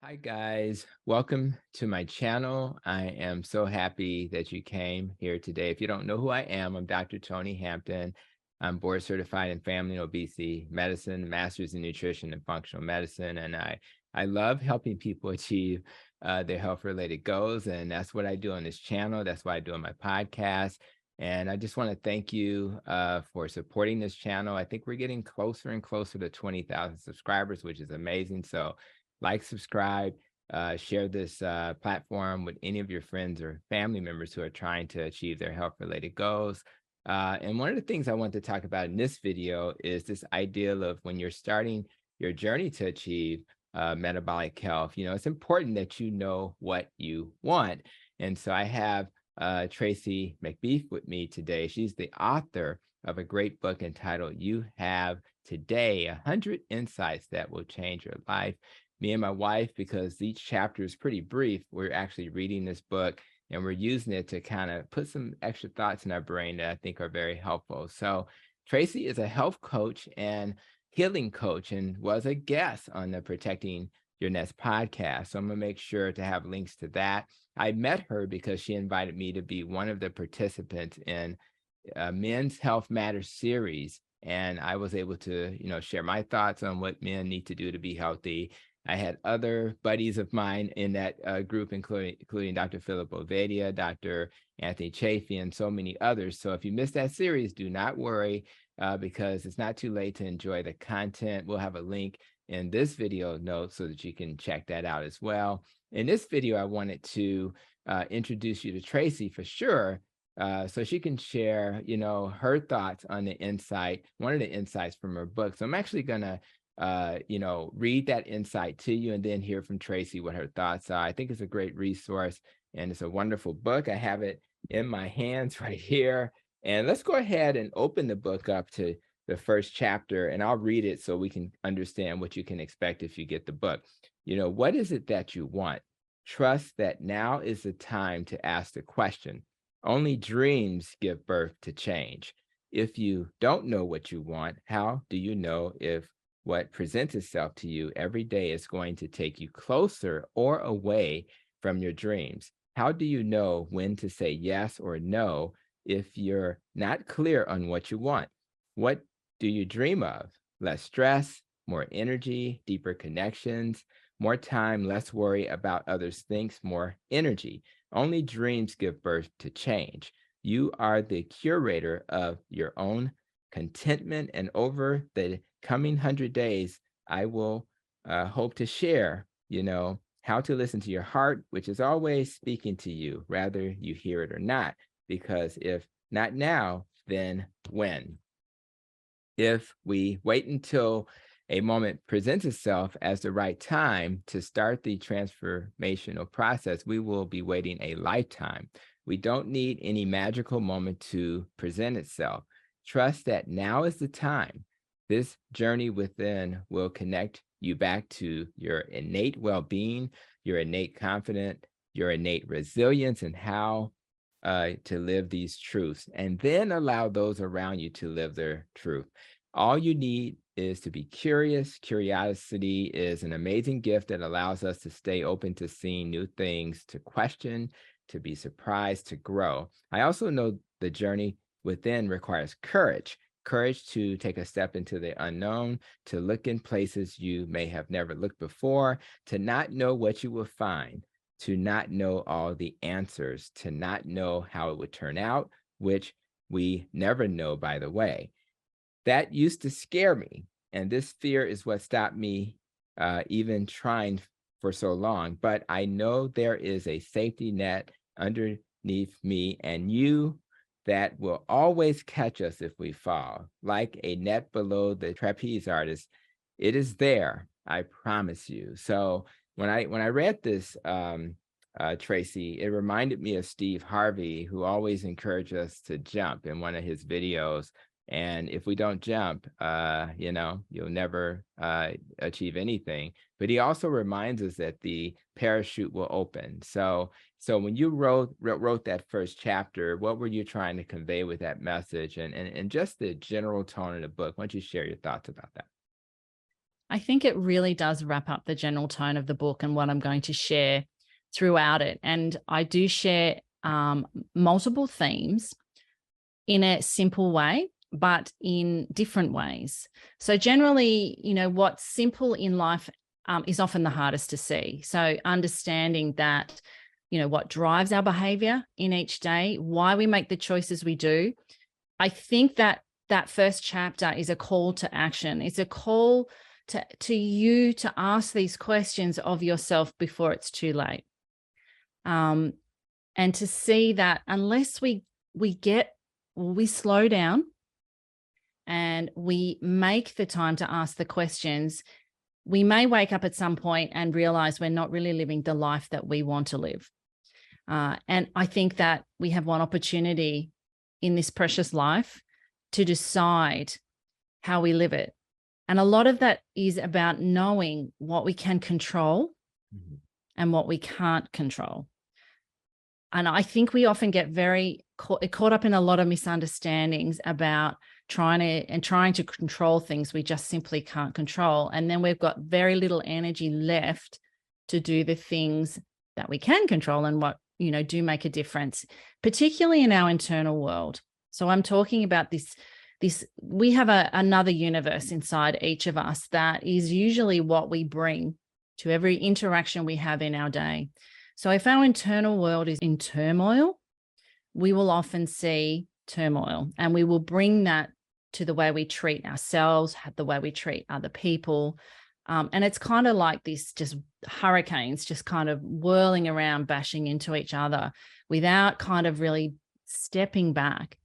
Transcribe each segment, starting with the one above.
Hi guys, welcome to my channel. I am so happy that you came here today. If you don't know who I am, I'm Dr. Tony Hampton. I'm board certified in family and obesity medicine, master's in nutrition and functional medicine, and I love helping people achieve their health related goals, and that's what I do on this channel. That's what I do on my podcast. And I just want to thank you for supporting this channel. I think we're getting closer and closer to 20,000 subscribers, which is amazing. So like, subscribe, share this platform with any of your friends or family members who are trying to achieve their health related goals. And one of the things I want to talk about in this video is this idea of when you're starting your journey to achieve metabolic health, it's important that you know what you want. And so I have Tracey McBeath with me today. She's the author of a great book entitled You Have Today 100 Insights That Will Change Your Life. Me and my wife, because each chapter is pretty brief, we're actually reading this book and we're using it to kind of put some extra thoughts in our brain that I think are very helpful. So Tracy is a health coach and healing coach and was a guest on the Protecting Your Nest podcast. So I'm going to make sure to have links to that. I met her because she invited me to be one of the participants in Men's Health Matters series. And I was able to, share my thoughts on what men need to do to be healthy. I had other buddies of mine in that group, including Dr. Philip Ovadia, Dr. Anthony Chafee, and so many others. So if you missed that series, do not worry because it's not too late to enjoy the content. We'll have a link in this video note so that you can check that out as well. In this video, I wanted to introduce you to Tracy for sure, so she can share, her thoughts on the insight, one of the insights from her book. So I'm actually going to read that insight to you and then hear from Tracy what her thoughts are. I think it's a great resource and it's a wonderful book. I have it in my hands right here. And let's go ahead and open the book up to the first chapter and I'll read it so we can understand what you can expect if you get the book. What is it that you want? Trust that now is the time to ask the question. Only dreams give birth to change. If you don't know what you want, how do you know if what presents itself to you every day is going to take you closer or away from your dreams? How do you know when to say yes or no if you're not clear on what you want? What do you dream of? Less stress, more energy, deeper connections, more time, less worry about others' things, more energy. Only dreams give birth to change. You are the curator of your own contentment, and over the coming 100 days, I will hope to share, how to listen to your heart, which is always speaking to you, whether you hear it or not, because if not now, then when? If we wait until a moment presents itself as the right time to start the transformational process, we will be waiting a lifetime. We don't need any magical moment to present itself. Trust that now is the time. This journey within will connect you back to your innate well-being, your innate confidence, your innate resilience, and how to live these truths, and then allow those around you to live their truth. All you need is to be curious. Curiosity is an amazing gift that allows us to stay open to seeing new things, to question, to be surprised, to grow. I also know the journey within requires courage. Courage to take a step into the unknown, to look in places you may have never looked before, to not know what you will find, to not know all the answers, to not know how it would turn out, which we never know, by the way. That used to scare me. And this fear is what stopped me even trying for so long. But I know there is a safety net underneath me and you that will always catch us if we fall. Like a net below the trapeze artist, it is there, I promise you. So when I read this, Tracy, it reminded me of Steve Harvey, who always encouraged us to jump in one of his videos. And if we don't jump, you'll never achieve anything. But he also reminds us that the parachute will open. So when you wrote that first chapter, what were you trying to convey with that message and just the general tone of the book? Why don't you share your thoughts about that? I think it really does wrap up the general tone of the book and what I'm going to share throughout it. And I do share multiple themes in a simple way, but in different ways. So generally, what's simple in life is often the hardest to see. So understanding that, what drives our behavior in each day, why we make the choices we do. I think that first chapter is a call to action. It's a call to you to ask these questions of yourself before it's too late. And to see that unless we slow down and we make the time to ask the questions, we may wake up at some point and realize we're not really living the life that we want to live. And I think that we have one opportunity in this precious life to decide how we live it. And a lot of that is about knowing what we can control and what we can't control. And I think we often get very caught up in a lot of misunderstandings about trying to control things we just simply can't control. And then we've got very little energy left to do the things that we can control and what, do make a difference, particularly in our internal world. So I'm talking about this, we have another universe inside each of us that is usually what we bring to every interaction we have in our day. So if our internal world is in turmoil, we will often see turmoil, and we will bring that to the way we treat ourselves, the way we treat other people. And it's kind of like this just hurricanes just kind of whirling around, bashing into each other without kind of really stepping back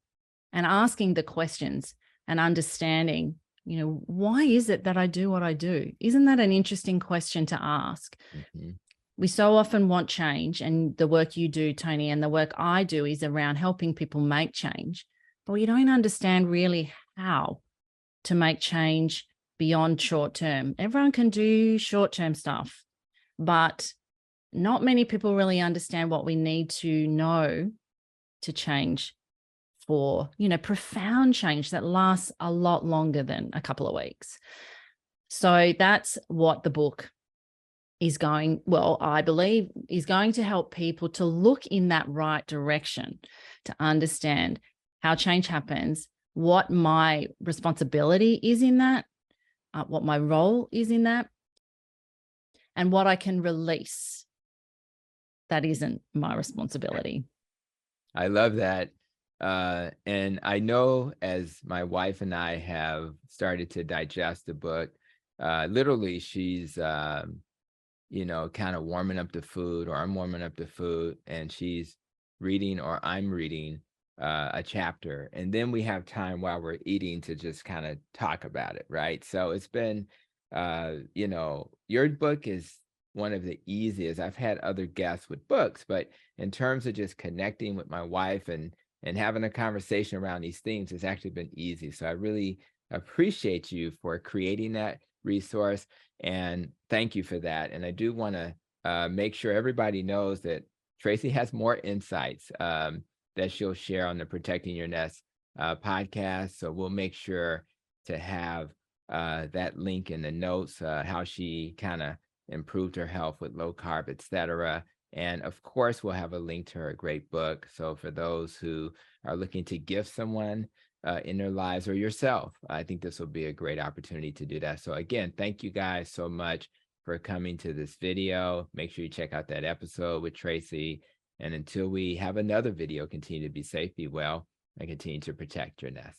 and asking the questions and understanding, why is it that I do what I do? Isn't that an interesting question to ask? Mm-hmm. We so often want change, and the work you do, Tony, and the work I do is around helping people make change, but we don't understand really how to make change beyond short term. Everyone can do short term stuff, but not many people really understand what we need to know to change for, profound change that lasts a lot longer than a couple of weeks. So that's what the book I believe is going to help people to look in that right direction, to understand how change happens, what my responsibility is in that, what my role is in that, and what I can release that isn't my responsibility. I love that. And I know as my wife and I have started to digest the book, literally she's, kind of warming up the food, or I'm warming up the food, and she's reading or I'm reading a chapter. And then we have time while we're eating to just kind of talk about it, right? So it's been, your book is one of the easiest. I've had other guests with books, but in terms of just connecting with my wife and having a conversation around these themes, it's actually been easy. So I really appreciate you for creating that resource, and thank you for that. And I do want to make sure everybody knows that Tracy has more insights that she'll share on the Protecting Your Nest podcast. So we'll make sure to have that link in the notes, how she kind of improved her health with low carb, etc. And of course, we'll have a link to her great book. So for those who are looking to gift someone in their lives, or yourself, I think this will be a great opportunity to do that. So again, thank you guys so much for coming to this video. Make sure you check out that episode with Tracy. And until we have another video, continue to be safe, be well, and continue to protect your nest.